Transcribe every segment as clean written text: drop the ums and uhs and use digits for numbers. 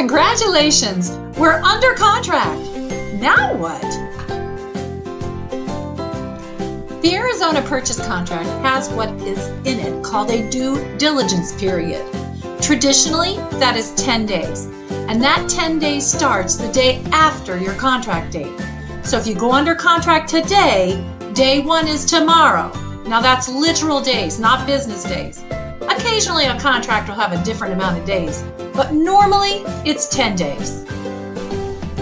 Congratulations! We're under contract! Now what? The Arizona purchase contract has what is in it called a due diligence period. Traditionally, that is 10 days. And that 10 days starts the day after your contract date. So if you go under contract today, day one is tomorrow. Now that's literal days, not business days. Occasionally a contract will have a different amount of days, but normally it's 10 days.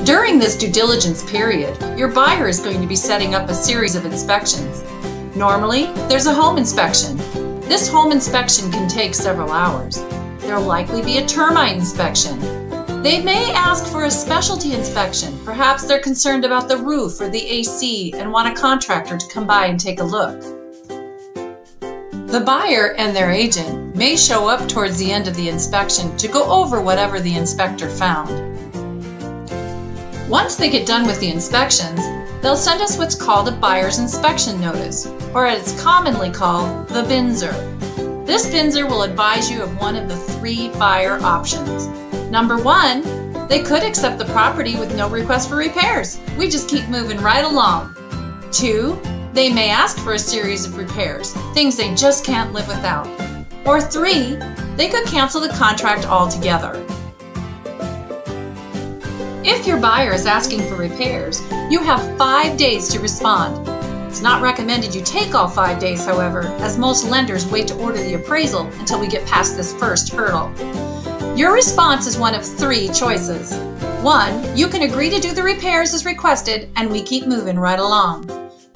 During this due diligence period, your buyer is going to be setting up a series of inspections. Normally, there's a home inspection. This home inspection can take several hours. There'll likely be a termite inspection. They may ask for a specialty inspection. Perhaps they're concerned about the roof or the AC and want a contractor to come by and take a look. The buyer and their agent may show up towards the end of the inspection to go over whatever the inspector found. Once they get done with the inspections, they'll send us what's called a buyer's inspection notice, or as it's commonly called, the BINSR. This BINSR will advise you of one of the 3 buyer options. Number 1, they could accept the property with no request for repairs. We just keep moving right along. 2, they may ask for a series of repairs, things they just can't live without. Or 3, they could cancel the contract altogether. If your buyer is asking for repairs, you have 5 days to respond. It's not recommended you take all 5 days, however, as most lenders wait to order the appraisal until we get past this first hurdle. Your response is one of 3 choices. 1, you can agree to do the repairs as requested and we keep moving right along.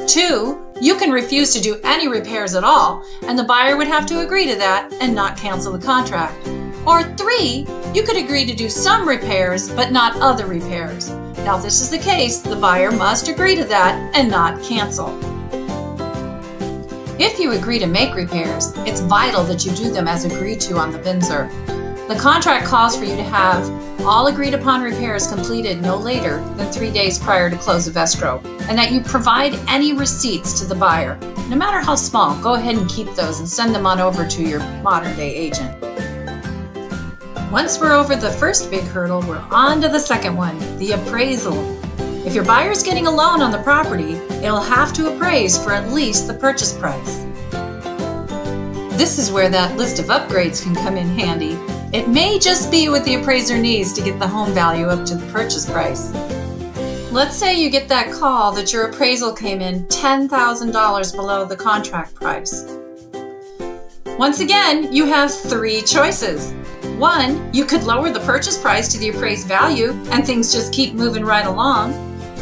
2, you can refuse to do any repairs at all and the buyer would have to agree to that and not cancel the contract. Or 3, you could agree to do some repairs but not other repairs. Now if this is the case, the buyer must agree to that and not cancel. If you agree to make repairs, it's vital that you do them as agreed to on the BINSR. The contract calls for you to have all agreed upon repairs completed no later than 3 days prior to close of escrow, and that you provide any receipts to the buyer. No matter how small, go ahead and keep those and send them on over to your modern-day agent. Once we're over the first big hurdle, we're on to the second one, the appraisal. If your buyer's getting a loan on the property, it'll have to appraise for at least the purchase price. This is where that list of upgrades can come in handy. It may just be what the appraiser needs to get the home value up to the purchase price. Let's say you get that call that your appraisal came in $10,000 below the contract price. Once again, you have 3 choices. 1, you could lower the purchase price to the appraised value and things just keep moving right along.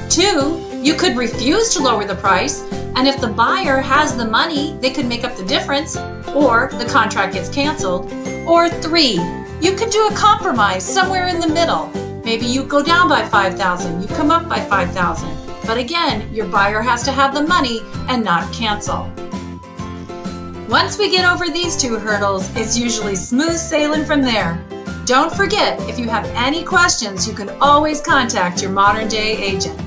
2, you could refuse to lower the price, and if the buyer has the money, they could make up the difference, or the contract gets canceled. Or 3, you could do a compromise somewhere in the middle. Maybe you go down by $5,000, you come up by $5,000. But again, your buyer has to have the money and not cancel. Once we get over these 2 hurdles, it's usually smooth sailing from there. Don't forget, if you have any questions, you can always contact your modern-day agent.